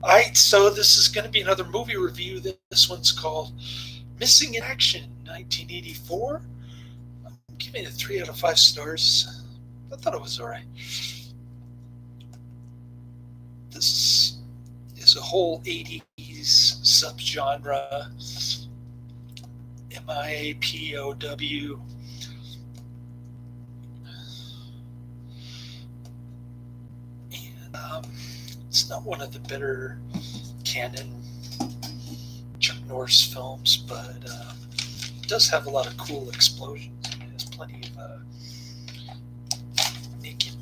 Alright, so this is going to be another movie review. This one's called Missing in Action, 1984. I'm giving it 3 out of 5 stars. I thought it was alright. This is a whole 80s subgenre. MIAPOW. And it's not one of the better canon Chuck Norris films, but it does have a lot of cool explosions. It has plenty of naked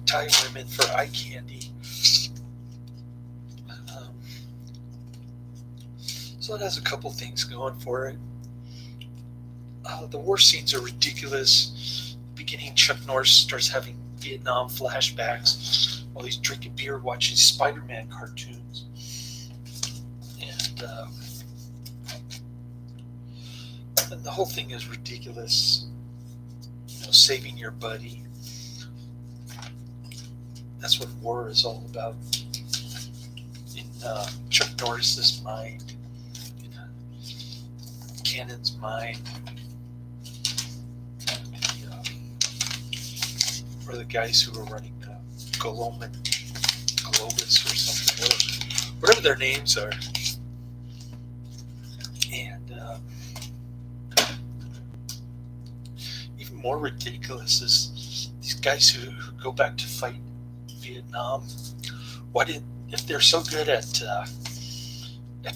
Thai women for eye candy. So it has a couple things going for it. The war scenes are ridiculous. Beginning, Chuck Norris starts having Vietnam flashbacks while he's drinking beer, watching Spider-Man cartoons, and the whole thing is ridiculous. Saving your buddy. That's what war is all about in Chuck Norris's mind, in Cannon's mind. Or the guys who were running Globus or something, whatever their names are. And even more ridiculous is these guys who go back to fight Vietnam. If they're so good at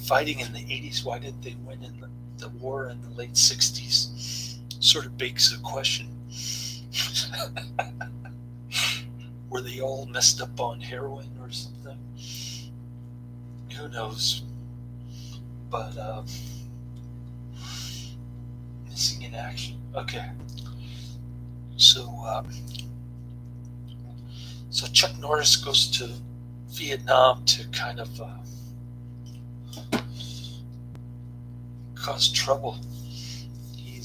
fighting in the 80s, why didn't they win in the war in the late 60s? Sort of begs the question. Were they all messed up on heroin or something? Who knows? But Missing in Action. Okay. So Chuck Norris goes to Vietnam to kind of cause trouble. He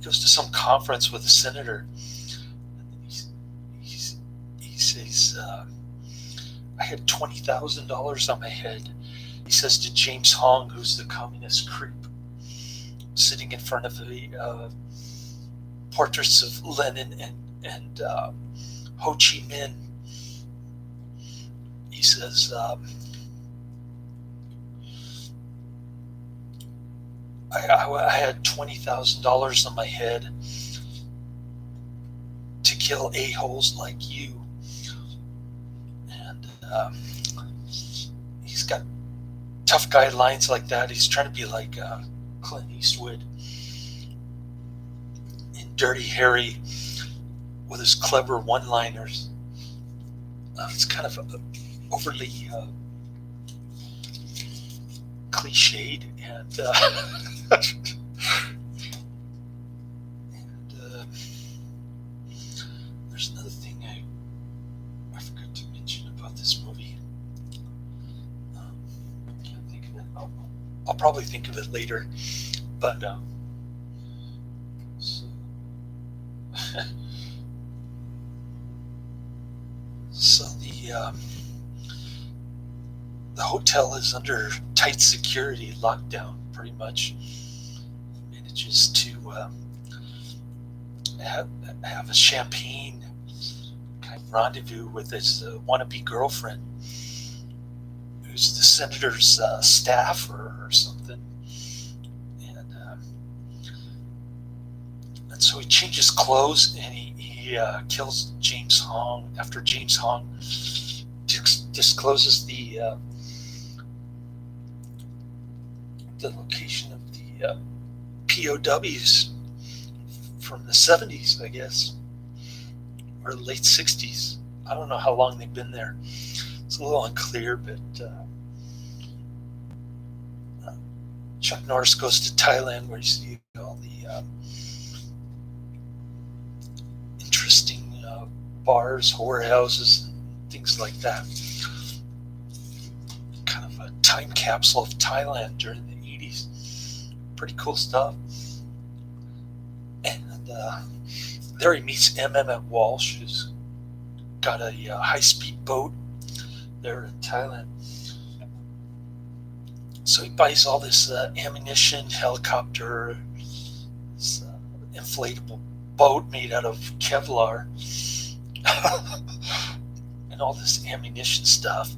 goes to some conference with a senator. He says, I had $20,000 on my head. He says to James Hong, who's the communist creep, sitting in front of the portraits of Lenin and Ho Chi Minh. He says, I had $20,000 on my head to kill a-holes like you. And he's got tough guy lines like that. He's trying to be like Clint Eastwood in Dirty Harry with his clever one-liners. It's kind of overly cliched and there's another thing I forgot to mention about this movie. I can't think of it. I'll probably think of it later. But so the hotel is under tight security, lockdown, pretty much. Manages to have a champagne kind of rendezvous with his wannabe girlfriend, who's the senator's staffer or something. And so he changes clothes and he kills James Hong after James Hong discloses the location of the POWs from the 70s, I guess, or late 60s. I don't know how long they've been there. It's a little unclear, but Chuck Norris goes to Thailand, where you see all the interesting bars, whorehouses, and things like that. Kind of a time capsule of Thailand during the 80s. Pretty cool stuff. And there he meets Emmet Walsh, who's got a high-speed boat there in Thailand. So he buys all this ammunition, helicopter, this inflatable boat made out of Kevlar, and all this ammunition stuff.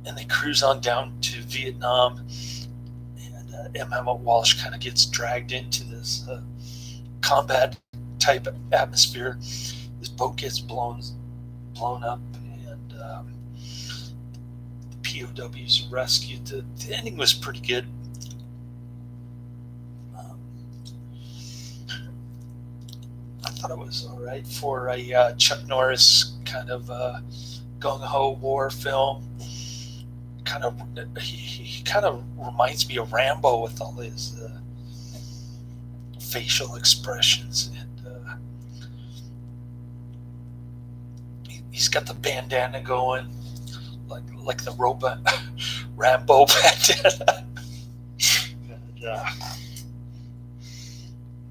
And they cruise on down to Vietnam, and Emmet Walsh kind of gets dragged into this combat type atmosphere. This boat gets blown up, and the POWs are rescued. The ending was pretty good. I thought it was all right for a Chuck Norris kind of gung-ho war film. He kind of reminds me of Rambo with all his facial expressions, and he's got the bandana going, like the robot Rambo bandana. And,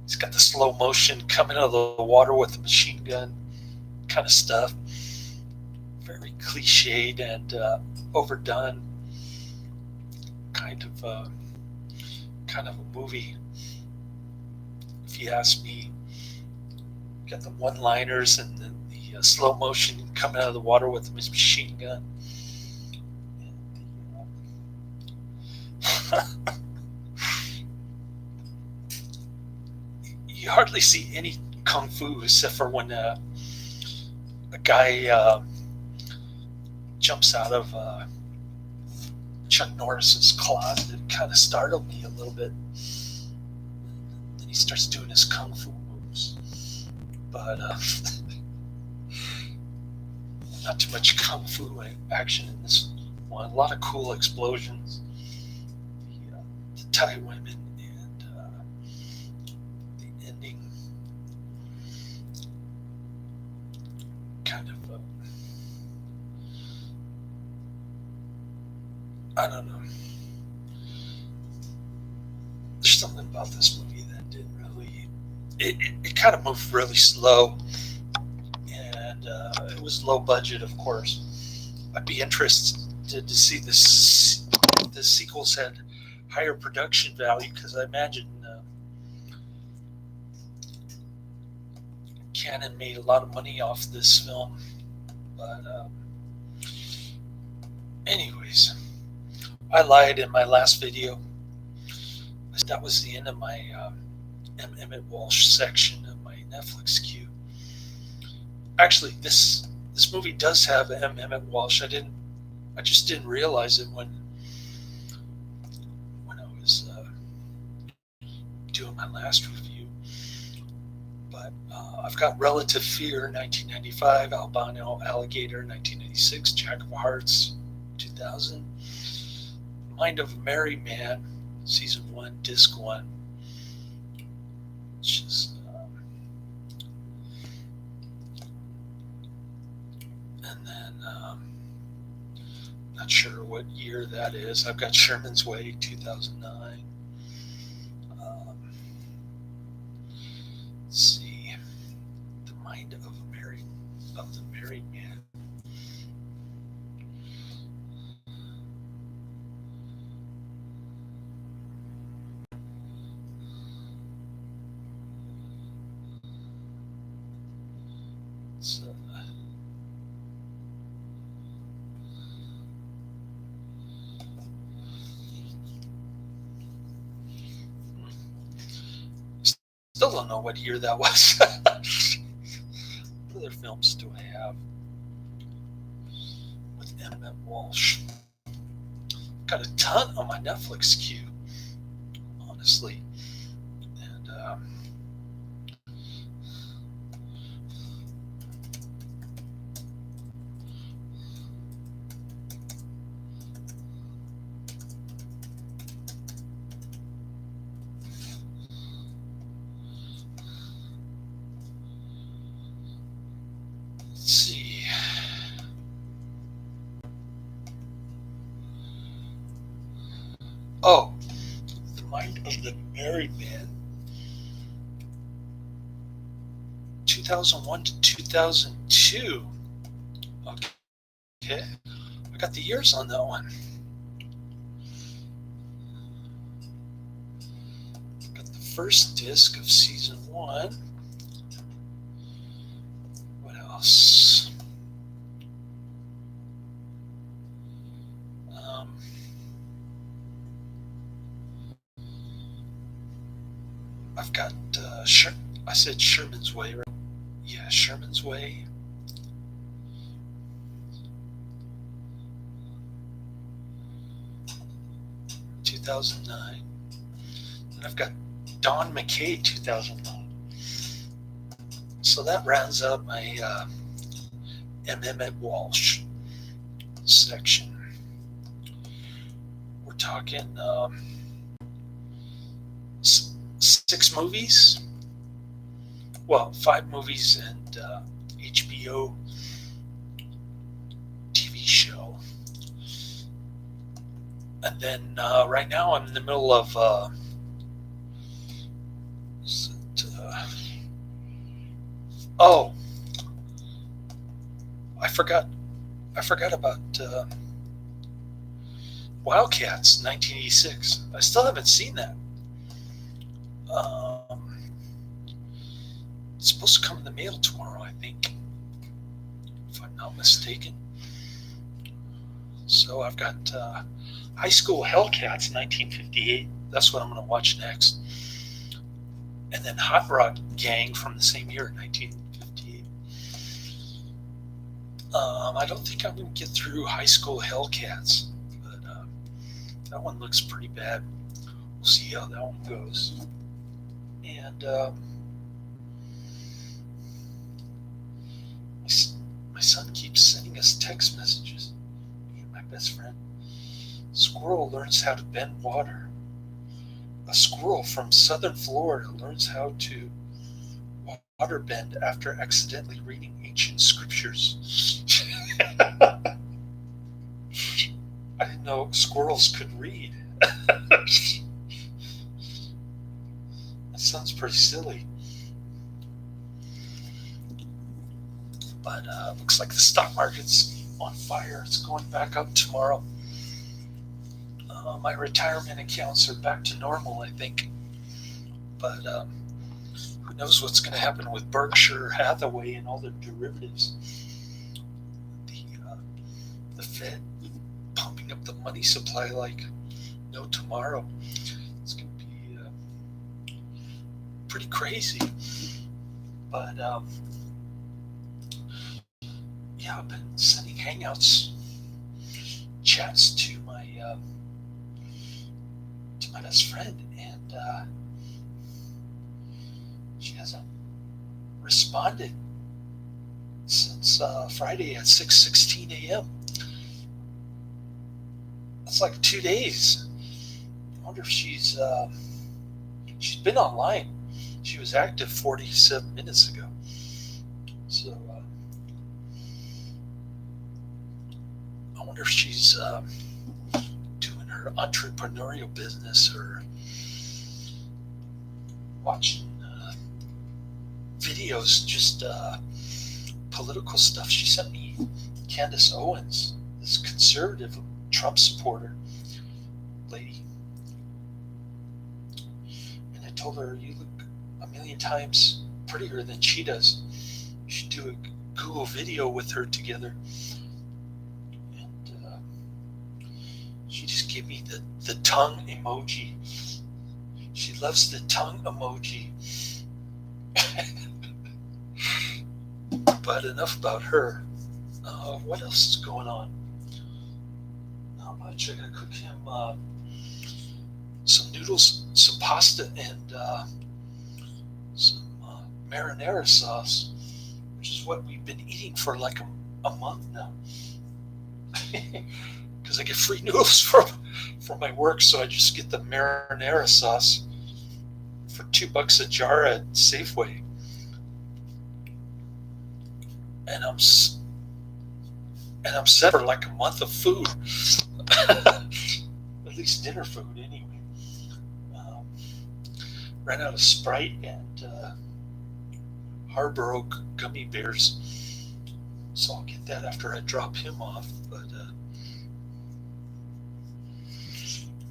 he's got the slow motion coming out of the water with the machine gun kind of stuff. Very cliched and overdone kind of a movie, if you ask me. Got the one-liners and then the slow motion coming out of the water with the machine gun. You hardly see any kung fu except for when a guy jumps out of Chuck Norris's closet. It kind of startled me a little bit. Then he starts doing his kung fu moves, but not too much kung fu action in this one. A lot of cool explosions. The Thai women, and the ending kind of I don't know. There's something about this movie that didn't really. It kind of moved really slow, and it was low budget, of course. I'd be interested to see this. The sequels had higher production value, because I imagine Canon made a lot of money off this film. But anyways. I lied in my last video. That was the end of my Emmet Walsh section of my Netflix queue. Actually, this movie does have Emmet Walsh. I just didn't realize it when I was doing my last review. But I've got Relative Fear, 1995, Albino Alligator, 1996, Jack of Hearts, 2000. Mind of a Merry Man, Season 1, Disc 1, which is, and then, not sure what year that is. I've got Sherman's Way, 2009. Let's see, The Mind of the Merry Man. Still don't know what year that was. What other films do I have with Emmet Walsh? Got a ton on my Netflix queue, honestly. And let's see. Oh, The Mind of the Merry Man, 2001 to 2002. Okay, I got the years on that one. Got the first disc of season 1. What else? Um, I've got I said Sherman's Way, right? Yeah, Sherman's Way. 2009. And I've got Don McKay 2009. So that rounds out my Emmet Walsh section. We're talking 6 movies. Well, 5 movies and HBO TV show. And then right now I'm in the middle of oh, I forgot about Wildcats 1986. I still haven't seen that. It's supposed to come in the mail tomorrow, I think, if I'm not mistaken. So I've got High School Hellcats 1958. That's what I'm going to watch next. And then Hot Rod Gang from the same year, 1958. I don't think I'm going to get through High School Hellcats, but that one looks pretty bad. We'll see how that one goes. And my son keeps sending us text messages. Me and my best friend. Squirrel learns how to bend water. A squirrel from southern Florida learns how to water bend after accidentally reading ancient scriptures. I didn't know squirrels could read. That sounds pretty silly. But looks like the stock market's on fire. It's going back up tomorrow. My retirement accounts are back to normal, I think. But who knows what's going to happen with Berkshire Hathaway and all their derivatives. The Fed pumping up the money supply like no tomorrow. It's going to be pretty crazy. But yeah, I've been sending Hangouts chats to my best friend, and she hasn't responded since Friday at 6:16 a.m. That's like 2 days. I wonder if she's been online. She was active 47 minutes ago. So I wonder if she's doing her entrepreneurial business or watching videos, just political stuff. She sent me Candace Owens, this conservative Trump supporter lady. And I told her, you look a million times prettier than she does. You should do a Google video with her together. And she just gave me the tongue emoji. She loves the tongue emoji. But enough about her. What else is going on? Not much. I'm going to cook him some noodles, some pasta, and some marinara sauce, which is what we've been eating for like a month now. Because I get free noodles from my work, so I just get the marinara sauce for $2 a jar at Safeway. And I'm set for like a month of food. At least dinner food anyway. Ran out of Sprite and Harbor Oak gummy bears. So I'll get that after I drop him off. But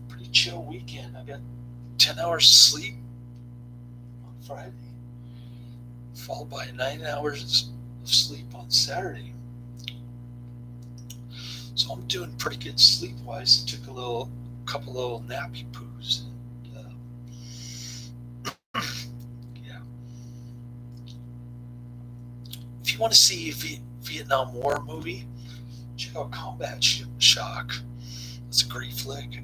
pretty chill weekend. I got 10 hours of sleep on Friday, followed by 9 hours of sleep on Saturday. So I'm doing pretty good sleep wise. Took a couple little nappy poos. Yeah. If you want to see a Vietnam War movie, check out Combat Shock. It's a great flick.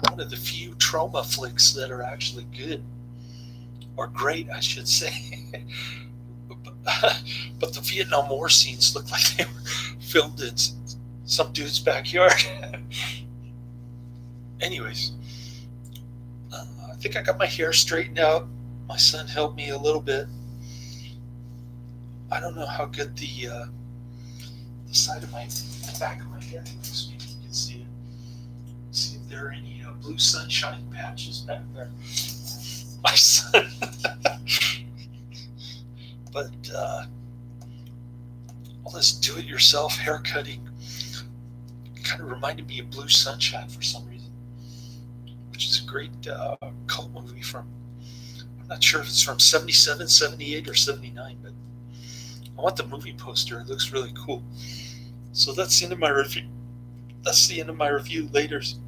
One of the few trauma flicks that are actually good, or great, I should say. But the Vietnam War scenes look like they were filmed in some dude's backyard. Anyways, I think I got my hair straightened out. My son helped me a little bit. I don't know how good the side of the back of my head looks. Maybe you can see it. See if there are any blue sunshine patches back there. My son. But all this do-it-yourself haircutting kind of reminded me of Blue Sunshine for some reason, which is a great cult movie from, I'm not sure if it's from 77, 78, or 79, but I want the movie poster. It looks really cool. So that's the end of my review. That's the end of my review. Laters.